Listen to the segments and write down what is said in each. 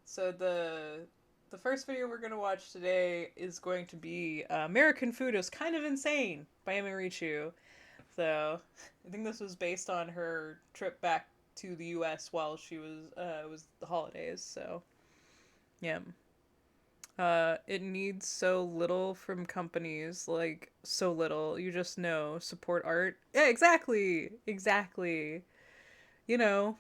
So the first video we're gonna watch today is going to be American Food is Kind of Insane by Emma Richu. So I think this was based on her trip back to the U.S. while she was the holidays. So yeah. It needs so little from companies, like so little. You just know, support art. Yeah, exactly, exactly. You know,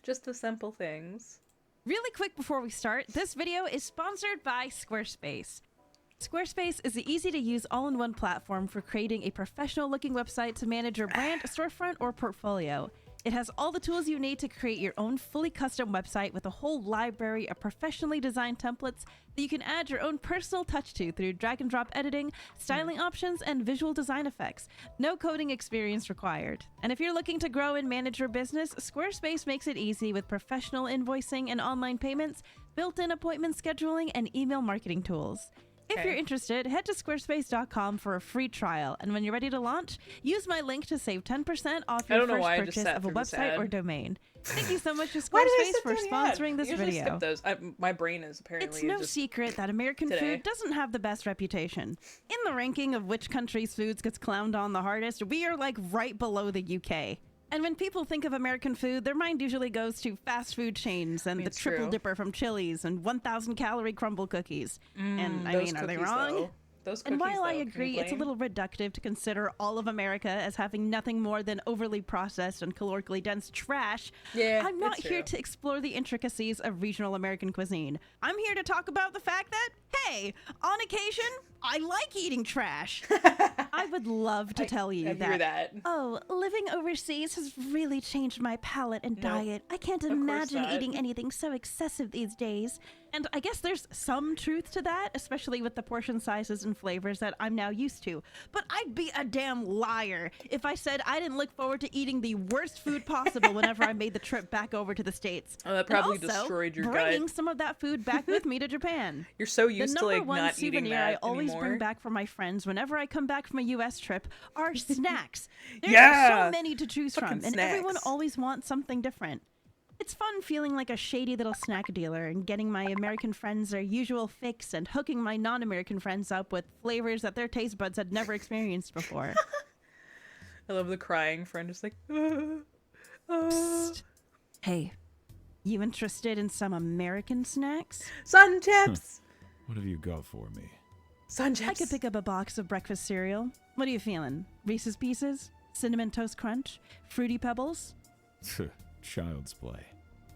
just the simple things. Really quick before we start, this video is sponsored by Squarespace. Squarespace is the easy-to-use all-in-one platform for creating a professional-looking website to manage your brand, storefront, or portfolio. It has all the tools you need to create your own fully custom website with a whole library of professionally designed templates that you can add your own personal touch to through drag-and-drop editing, styling options, and visual design effects. No coding experience required. And if you're looking to grow and manage your business, Squarespace makes it easy with professional invoicing and online payments, built-in appointment scheduling, and email marketing tools. If you're interested, head to squarespace.com for a free trial, and when you're ready to launch, use my link to save 10% off your first purchase of a website or domain. Thank you so much to Squarespace for sponsoring this video. Skip those. My brain is apparently It's no secret that American food doesn't have the best reputation. In the ranking of which country's foods gets clowned on the hardest, we are like right below the UK. And when people think of American food, their mind usually goes to fast food chains and the triple dipper from Chili's and 1,000 calorie crumble cookies. And I mean, are they wrong? And while I agree it's a little reductive to consider all of America as having nothing more than overly processed and calorically dense trash, I'm not here to explore the intricacies of regional American cuisine. I'm here to talk about the fact that, hey, on occasion, I like eating trash. I would love to tell you that, oh, living overseas has really changed my palate and diet. I can't imagine eating anything so excessive these days. And I guess there's some truth to that, especially with the portion sizes and flavors that I'm now used to. But I'd be a damn liar if I said I didn't look forward to eating the worst food possible whenever I made the trip back over to the States. Oh, that probably destroyed your gut. Bringing some of that food back with me to Japan. You're so used to like not eating that anymore. The number one souvenir I always bring back for my friends whenever I come back from a U.S. trip are snacks. There's so many to choose from, and everyone always wants something different. It's fun feeling like a shady little snack dealer and getting my American friends their usual fix and hooking my non-American friends up with flavors that their taste buds had never experienced before. I love the crying friend just like, Psst. Hey, you interested in some American snacks? Sun chips! What have you got for me? Sun chips! I could pick up a box of breakfast cereal. What are you feeling? Reese's Pieces? Cinnamon Toast Crunch? Fruity Pebbles? Child's play.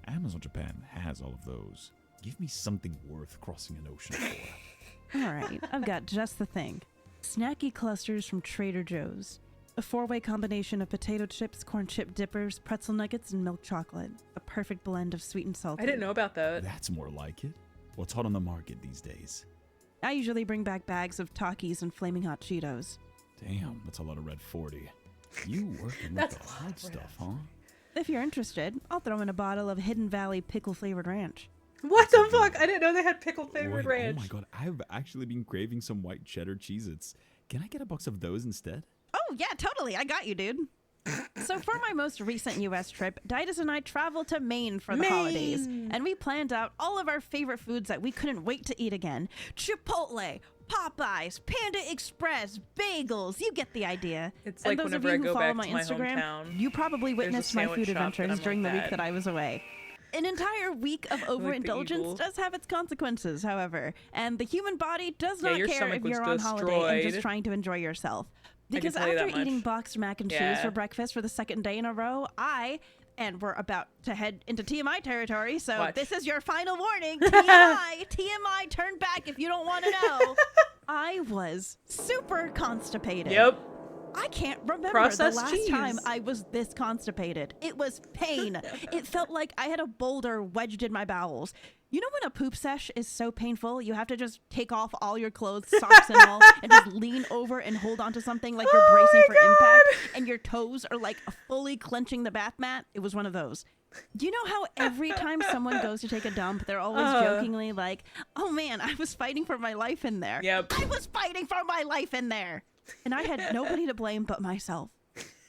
Amazon Japan has all of those. Give me something worth crossing an ocean for. All right, I've got just the thing. Snacky clusters from Trader Joe's. A 4-way combination of potato chips, corn chip dippers, pretzel nuggets, and milk chocolate. A perfect blend of sweet and salty. I didn't know about that. That's more like it. What's hot on the market these days? I usually bring back bags of Takis and Flaming Hot Cheetos. Damn, that's a lot of Red 40. You working with the hot stuff, huh? If you're interested, I'll throw in a bottle of Hidden Valley pickle-flavored ranch. What the fuck? I didn't know they had pickle-flavored ranch. Oh my god, I've actually been craving some white cheddar Cheez-Its. Can I get a box of those instead? Oh, yeah, totally. I got you, dude. So for my most recent U.S. trip, Didas and I traveled to Maine for the holidays, and we planned out all of our favorite foods that we couldn't wait to eat again. Chipotle, Popeyes, Panda Express, bagels, you get the idea. It's like whenever I go back to my hometown, you probably witnessed my food adventures during the week that I was away. An entire week of overindulgence does have its consequences, however, and the human body does not care if you're on holiday and just trying to enjoy yourself. Because after eating boxed mac and cheese for breakfast for the second day in a row, and we're about to head into TMI territory, so this is your final warning. TMI, turn back if you don't want to know. I was super constipated. Yep. I can't remember the last time I was this constipated. It was pain. It felt like I had a boulder wedged in my bowels. You know when a poop sesh is so painful, you have to just take off all your clothes, socks and all, and just lean over and hold onto something like you're bracing for impact, and your toes are like fully clenching the bath mat? It was one of those. Do you know how every time someone goes to take a dump, they're always jokingly like, oh man, I was fighting for my life in there. Yep. I was fighting for my life in there. And I had nobody to blame but myself.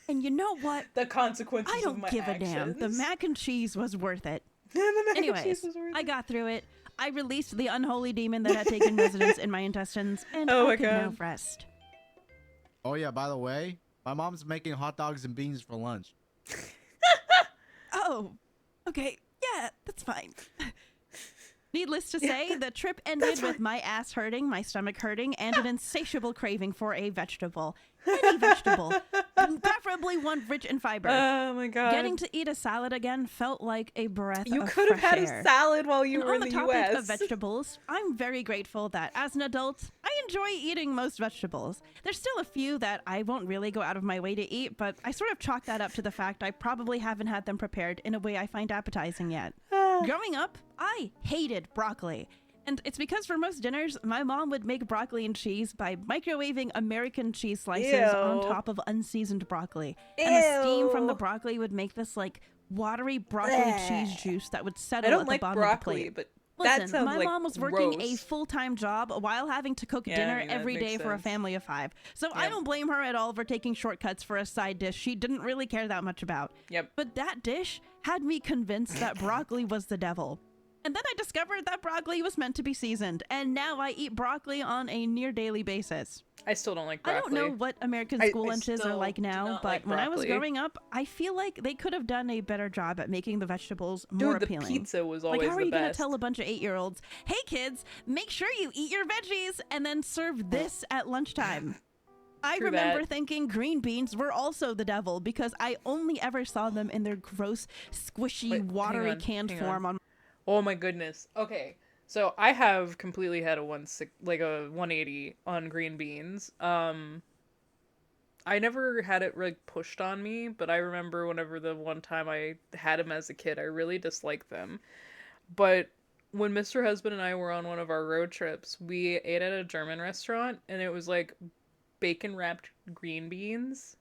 And you know what? The consequences I don't of my give actions. a damn. The mac and cheese was worth it. The mac and Anyways, cheese was worth I it. got through it. I released the unholy demon that had taken residence in my intestines, and Oh I my could now God. rest. Oh yeah, by the way, my mom's making hot dogs and beans for lunch. Oh, okay. Yeah, that's fine. Needless to say, the trip ended with my ass hurting, my stomach hurting, and an insatiable craving for a vegetable. Any vegetable. Preferably one rich in fiber. Oh my God. Getting to eat a salad again felt like a breath You of could have fresh had air. a salad while you And were on in the the topic US. of vegetables, I'm very grateful that as an adult, I enjoy eating most vegetables. There's still a few that I won't really go out of my way to eat, but I sort of chalk that up to the fact I probably haven't had them prepared in a way I find appetizing yet. Growing up, I hated broccoli. And it's because for most dinners, my mom would make broccoli and cheese by microwaving American cheese slices on Ew. top of unseasoned broccoli. And the steam from the Ew. broccoli would make this like watery broccoli cheese juice that would I settle don't at the like bottom of the broccoli, plate. but Listen, that sounds my like mom was working a gross. full-time job while having to cook Yeah, dinner I mean, that every makes day for a sense. family of 5. So I Yep. don't blame her at all for taking shortcuts for a side dish she didn't really care that much about. Yep. But that dish had me convinced that broccoli was the devil. And then I discovered that broccoli was meant to be seasoned, and now I eat broccoli on a near daily basis. I still don't like I broccoli. don't know what American I school lunches are still like do now, not but like when I was broccoli. growing up, I feel like they could have done a better job at making the vegetables more Dude, the appealing. pizza was always Like, how are the you going to best. tell a bunch of 8-year-olds, hey kids, make sure you eat your veggies and then serve this at lunchtime? I True remember that. thinking green beans were also the devil because I only ever saw them in their gross, squishy, Wait, hang watery on, canned hang form on. Oh my goodness. Okay. So I have completely had a 180 on green beans. I never had it like pushed on me, but I remember whenever the one time I had them as a kid, I really disliked them. But when Mr. Husband and I were on one of our road trips, we ate at a German restaurant and it was like bacon wrapped green beans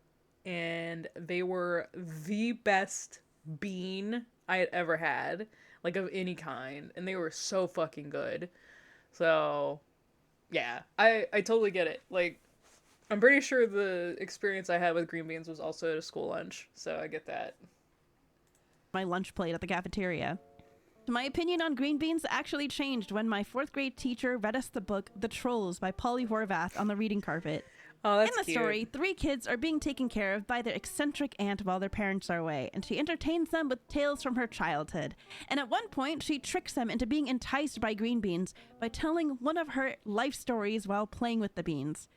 and they were the best bean I had ever had, like of any kind, and they were so fucking good. So, yeah, I totally get it. Like, I'm pretty sure the experience I had with green beans was also at a school lunch, so I get that. My lunch plate at the cafeteria. My opinion on green beans actually changed when my 4th grade teacher read us the book The Trolls by Polly Horvath on the reading carpet. Oh, that's In the cute. story, 3 kids are being taken care of by their eccentric aunt while their parents are away, and she entertains them with tales from her childhood. And at one point, she tricks them into being enticed by green beans by telling one of her life stories while playing with the beans.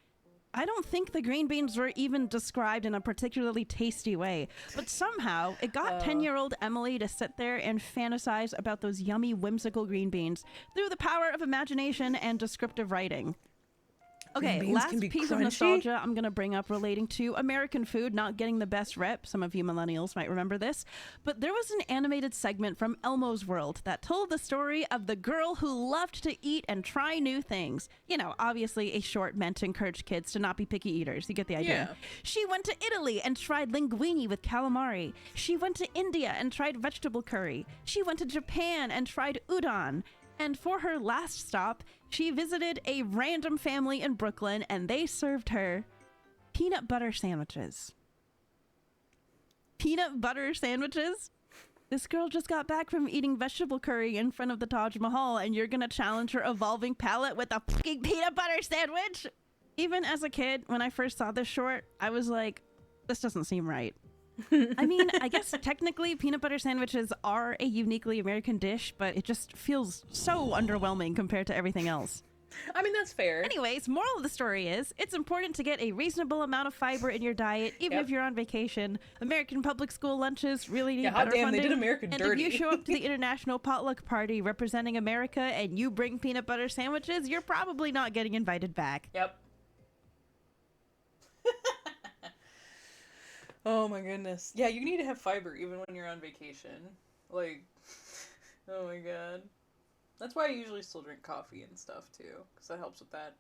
I don't think the green beans were even described in a particularly tasty way, but somehow it got 10-year-old Emily to sit there and fantasize about those yummy, whimsical green beans through the power of imagination and descriptive writing. Okay, beans last can be piece of crunchy? nostalgia I'm going to bring up relating to American food not getting the best rep. Some of you millennials might remember this. But there was an animated segment from Elmo's World that told the story of the girl who loved to eat and try new things. You know, obviously a short meant to encourage kids to not be picky eaters. You get the idea. Yeah. She went to Italy and tried linguine with calamari. She went to India and tried vegetable curry. She went to Japan and tried udon. And for her last stop, she visited a random family in Brooklyn and they served her peanut butter sandwiches. Peanut butter sandwiches? This girl just got back from eating vegetable curry in front of the Taj Mahal and you're gonna challenge her evolving palate with a fucking peanut butter sandwich? Even as a kid, when I first saw this short, I was like, this doesn't seem right. I mean, I guess technically peanut butter sandwiches are a uniquely American dish, but it just feels so underwhelming compared to everything else. I mean, that's fair. Anyways, moral of the story is, it's important to get a reasonable amount of fiber in your diet, even Yep. if you're on vacation. American public school lunches really need Yeah, hot better damn, they funding. did America and dirty. if you show up to the International Potluck Party representing America and you bring peanut butter sandwiches, you're probably not getting invited back. Yep. Oh my goodness. Yeah, you need to have fiber even when you're on vacation. Like, oh my god. That's why I usually still drink coffee and stuff too, because that helps with that.